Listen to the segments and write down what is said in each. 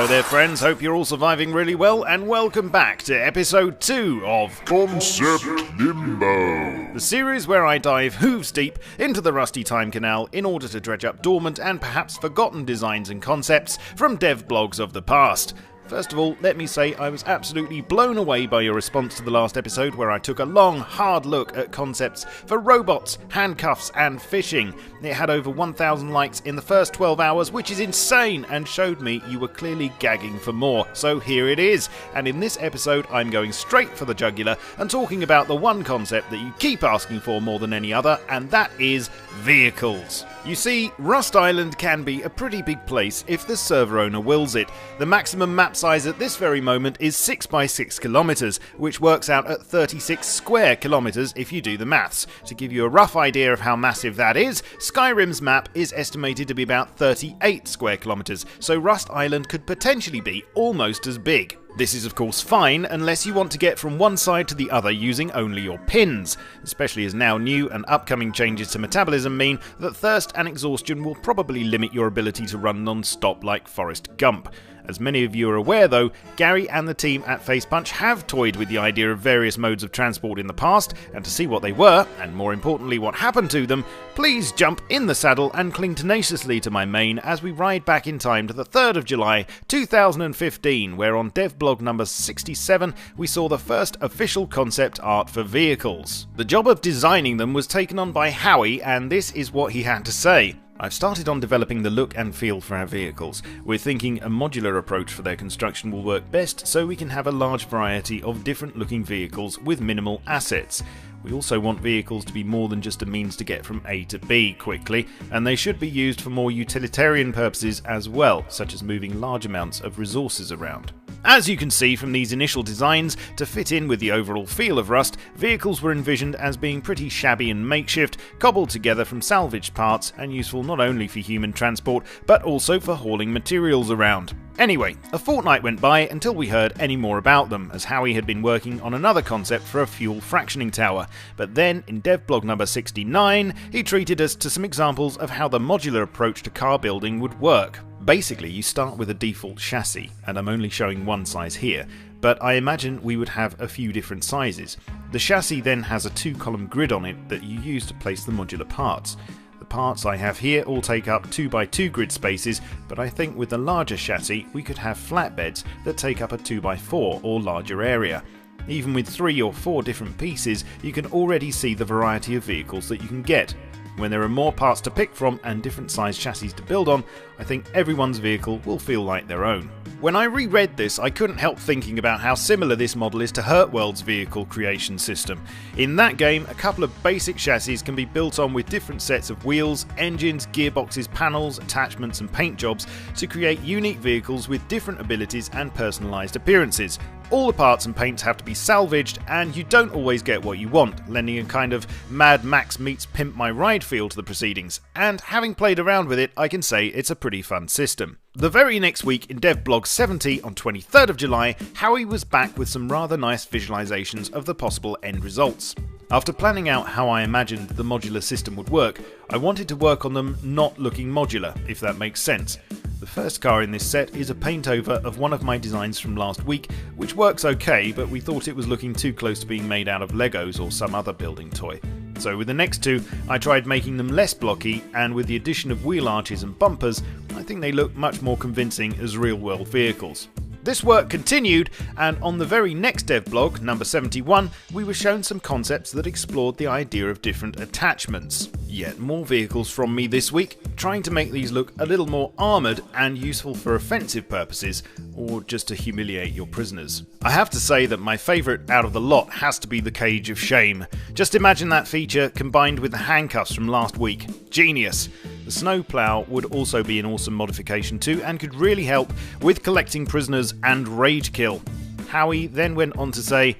Hello there friends, hope you're all surviving really well, and welcome back to episode 2 of Concept Limbo, the series where I dive hooves deep into the rusty time canal in order to dredge up dormant and perhaps forgotten designs and concepts from dev blogs of the past. First of all, let me say I was absolutely blown away by your response to the last episode where I took a long, hard look at concepts for robots, handcuffs and fishing. It had over 1,000 likes in the first 12 hours, which is insane, and showed me you were clearly gagging for more. So here it is, and in this episode I'm going straight for the jugular and talking about the one concept that you keep asking for more than any other, and that is vehicles. You see, Rust Island can be a pretty big place if the server owner wills it. The maximum map size at this very moment is 6 by 6 kilometers, which works out at 36 square kilometers if you do the maths. To give you a rough idea of how massive that is, Skyrim's map is estimated to be about 38 square kilometers, so Rust Island could potentially be almost as big. This is of course fine unless you want to get from one side to the other using only your pins, especially as now new and upcoming changes to metabolism mean that thirst and exhaustion will probably limit your ability to run non-stop like Forrest Gump. As many of you are aware though, Gary and the team at Facepunch have toyed with the idea of various modes of transport in the past, and to see what they were, and more importantly what happened to them, please jump in the saddle and cling tenaciously to my mane as we ride back in time to the 3rd of July 2015, where on devblog number 67 we saw the first official concept art for vehicles. The job of designing them was taken on by Howie, and this is what he had to say. I've started on developing the look and feel for our vehicles. We're thinking a modular approach for their construction will work best so we can have a large variety of different looking vehicles with minimal assets. We also want vehicles to be more than just a means to get from A to B quickly, and they should be used for more utilitarian purposes as well, such as moving large amounts of resources around. As you can see from these initial designs, to fit in with the overall feel of Rust, vehicles were envisioned as being pretty shabby and makeshift, cobbled together from salvaged parts, and useful not only for human transport, but also for hauling materials around. Anyway, a fortnight went by until we heard any more about them, as Howie had been working on another concept for a fuel fractioning tower. But then, in devblog number 69, he treated us to some examples of how the modular approach to car building would work. Basically, you start with a default chassis, and I'm only showing one size here, but I imagine we would have a few different sizes. The chassis then has a 2-column grid on it that you use to place the modular parts. The parts I have here all take up 2x2 grid spaces, but I think with the larger chassis we could have flatbeds that take up a 2x4 or larger area. Even with 3 or 4 different pieces, you can already see the variety of vehicles that you can get. When there are more parts to pick from and different size chassis to build on, I think everyone's vehicle will feel like their own. When I reread this, I couldn't help thinking about how similar this model is to Hurtworld's vehicle creation system. In that game, a couple of basic chassis can be built on with different sets of wheels, engines, gearboxes, panels, attachments and paint jobs to create unique vehicles with different abilities and personalised appearances. All the parts and paints have to be salvaged, and you don't always get what you want, lending a kind of Mad Max meets Pimp My Ride feel to the proceedings, and having played around with it, I can say it's a pretty fun system. The very next week in devblog 70 on 23rd of July, Howie was back with some rather nice visualisations of the possible end results. After planning out how I imagined the modular system would work, I wanted to work on them not looking modular, if that makes sense. The first car in this set is a paint over of one of my designs from last week, which works okay, but we thought it was looking too close to being made out of Legos or some other building toy. So with the next two, I tried making them less blocky, and with the addition of wheel arches and bumpers, I think they look much more convincing as real-world vehicles. This work continued, and on the very next devblog, number 71, we were shown some concepts that explored the idea of different attachments. Yet more vehicles from me this week, trying to make these look a little more armoured and useful for offensive purposes, or just to humiliate your prisoners. I have to say that my favourite out of the lot has to be the Cage of Shame. Just imagine that feature combined with the handcuffs from last week. Genius! The snowplow would also be an awesome modification too, and could really help with collecting prisoners and rage kill. Howie then went on to say,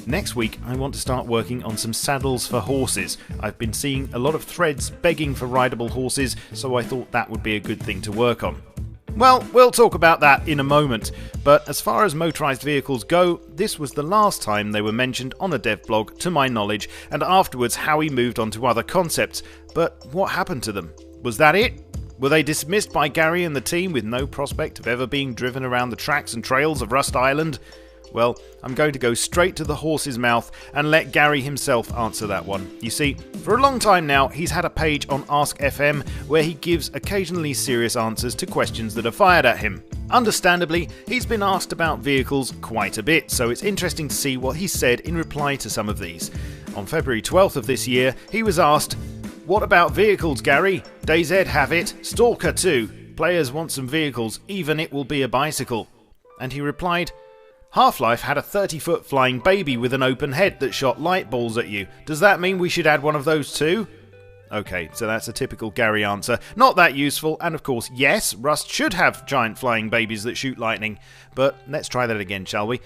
next week I want to start working on some saddles for horses. I've been seeing a lot of threads begging for rideable horses, so I thought that would be a good thing to work on. Well, we'll talk about that in a moment, but as far as motorised vehicles go, this was the last time they were mentioned on a devblog to my knowledge, and afterwards Howie moved on to other concepts. But what happened to them? Was that it? Were they dismissed by Gary and the team with no prospect of ever being driven around the tracks and trails of Rust Island? Well, I'm going to go straight to the horse's mouth and let Gary himself answer that one. You see, for a long time now, he's had a page on Ask FM where he gives occasionally serious answers to questions that are fired at him. Understandably, he's been asked about vehicles quite a bit, so it's interesting to see what he said in reply to some of these. On February 12th of this year, he was asked, "What about vehicles, Gary? DayZ have it, Stalker too. Players want some vehicles, even it will be a bicycle." And he replied, "Half-Life had a 30-foot flying baby with an open head that shot light balls at you. Does that mean we should add one of those too?" Okay, so that's a typical Gary answer. Not that useful, and of course, yes, Rust should have giant flying babies that shoot lightning. But let's try that again, shall we?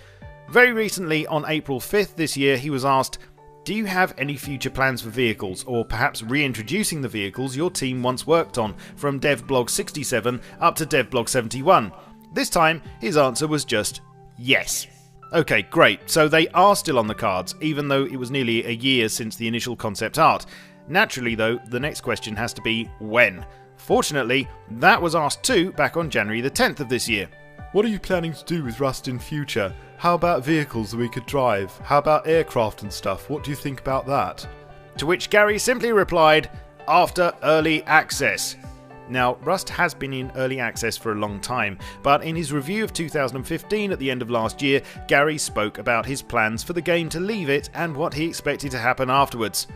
Very recently, on April 5th this year, he was asked, "Do you have any future plans for vehicles, or perhaps reintroducing the vehicles your team once worked on, from devblog 67 up to devblog 71? This time, his answer was just yes. Okay, great, so they are still on the cards, even though it was nearly a year since the initial concept art. Naturally though, the next question has to be when. Fortunately, that was asked too back on January the 10th of this year. "What are you planning to do with Rust in future? How about vehicles that we could drive? How about aircraft and stuff? What do you think about that?" To which Gary simply replied, "After early access." Now, Rust has been in early access for a long time, but in his review of 2015 at the end of last year, Gary spoke about his plans for the game to leave it and what he expected to happen afterwards.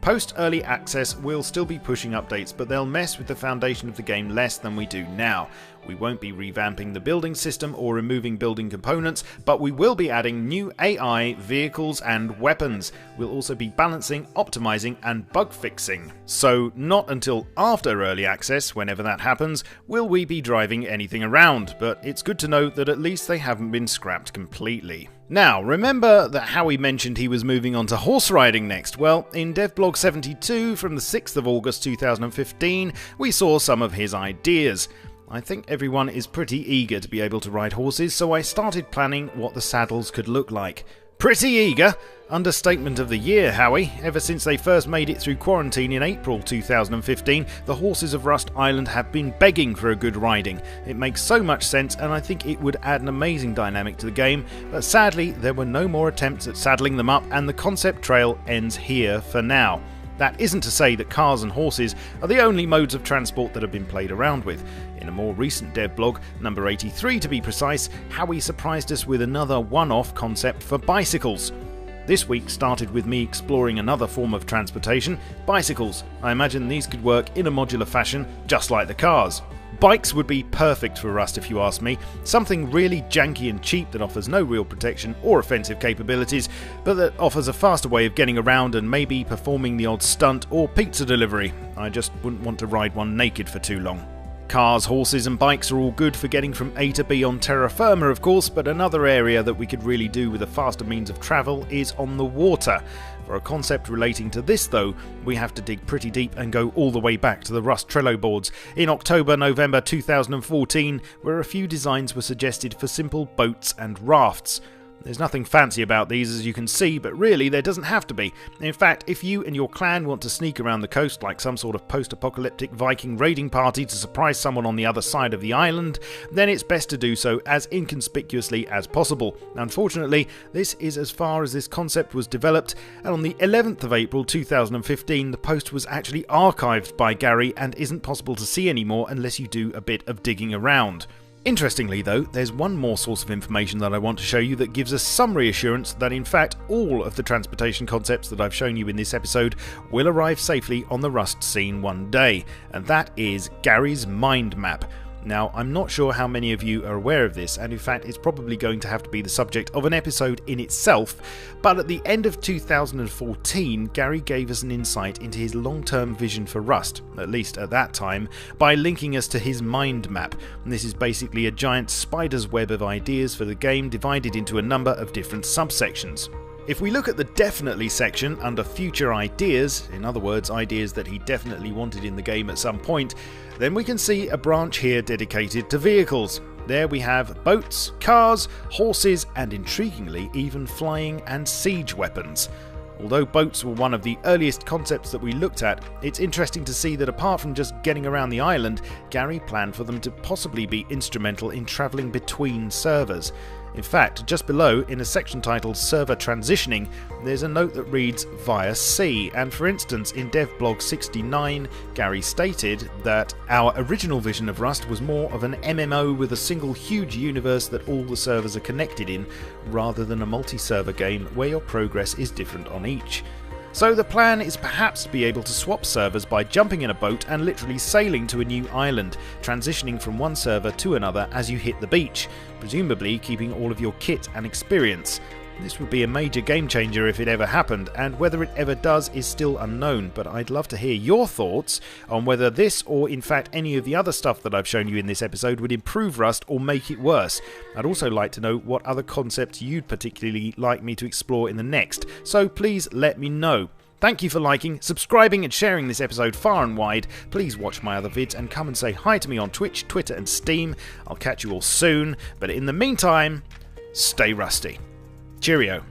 Post-early access, we'll still be pushing updates, but they'll mess with the foundation of the game less than we do now. We won't be revamping the building system or removing building components, but we will be adding new AI, vehicles and weapons. We'll also be balancing, optimizing and bug fixing. So not until after early access, whenever that happens, will we be driving anything around, but it's good to know that at least they haven't been scrapped completely. Now, remember that Howie mentioned he was moving on to horse riding next? Well, in devblog 72 from the 6th of August 2015, we saw some of his ideas. I think everyone is pretty eager to be able to ride horses, so I started planning what the saddles could look like. Pretty eager? Understatement of the year, Howie. Ever since they first made it through quarantine in April 2015, the horses of Rust Island have been begging for a good riding. It makes so much sense, and I think it would add an amazing dynamic to the game, but sadly there were no more attempts at saddling them up, and the concept trail ends here for now. That isn't to say that cars and horses are the only modes of transport that have been played around with. In a more recent devblog, number 83 to be precise, Howie surprised us with another one-off concept for bicycles. This week started with me exploring another form of transportation, bicycles. I imagine these could work in a modular fashion, just like the cars. Bikes would be perfect for Rust if you ask me, something really janky and cheap that offers no real protection or offensive capabilities, but that offers a faster way of getting around and maybe performing the odd stunt or pizza delivery. I just wouldn't want to ride one naked for too long. Cars, horses and bikes are all good for getting from A to B on terra firma of course, but another area that we could really do with a faster means of travel is on the water. For a concept relating to this though, we have to dig pretty deep and go all the way back to the Rust Trello boards in October-November 2014, where a few designs were suggested for simple boats and rafts. There's nothing fancy about these as you can see, but really there doesn't have to be. In fact, if you and your clan want to sneak around the coast like some sort of post-apocalyptic Viking raiding party to surprise someone on the other side of the island, then it's best to do so as inconspicuously as possible. Unfortunately, this is as far as this concept was developed, and on the 11th of April 2015 the post was actually archived by Gary and isn't possible to see anymore unless you do a bit of digging around. Interestingly though, there's one more source of information that I want to show you that gives us some reassurance that in fact all of the transportation concepts that I've shown you in this episode will arrive safely on the Rust scene one day, and that is Gary's mind map. Now, I'm not sure how many of you are aware of this, and in fact it's probably going to have to be the subject of an episode in itself, but at the end of 2014, Gary gave us an insight into his long-term vision for Rust, at least at that time, by linking us to his mind map. And this is basically a giant spider's web of ideas for the game divided into a number of different subsections. If we look at the definitely section under future ideas, in other words ideas that he definitely wanted in the game at some point, then we can see a branch here dedicated to vehicles. There we have boats, cars, horses and intriguingly even flying and siege weapons. Although boats were one of the earliest concepts that we looked at, it's interesting to see that apart from just getting around the island, Gary planned for them to possibly be instrumental in travelling between servers. In fact, just below, in a section titled Server Transitioning, there's a note that reads via sea, and for instance, in devblog 69, Gary stated that our original vision of Rust was more of an MMO with a single huge universe that all the servers are connected in, rather than a multi-server game where your progress is different on each. So the plan is perhaps to be able to swap servers by jumping in a boat and literally sailing to a new island, transitioning from one server to another as you hit the beach, presumably keeping all of your kit and experience. This would be a major game changer if it ever happened, and whether it ever does is still unknown, but I'd love to hear your thoughts on whether this or in fact any of the other stuff that I've shown you in this episode would improve Rust or make it worse. I'd also like to know what other concepts you'd particularly like me to explore in the next, so please let me know. Thank you for liking, subscribing and sharing this episode far and wide. Please watch my other vids and come and say hi to me on Twitch, Twitter and Steam. I'll catch you all soon, but in the meantime, stay rusty. Cheerio.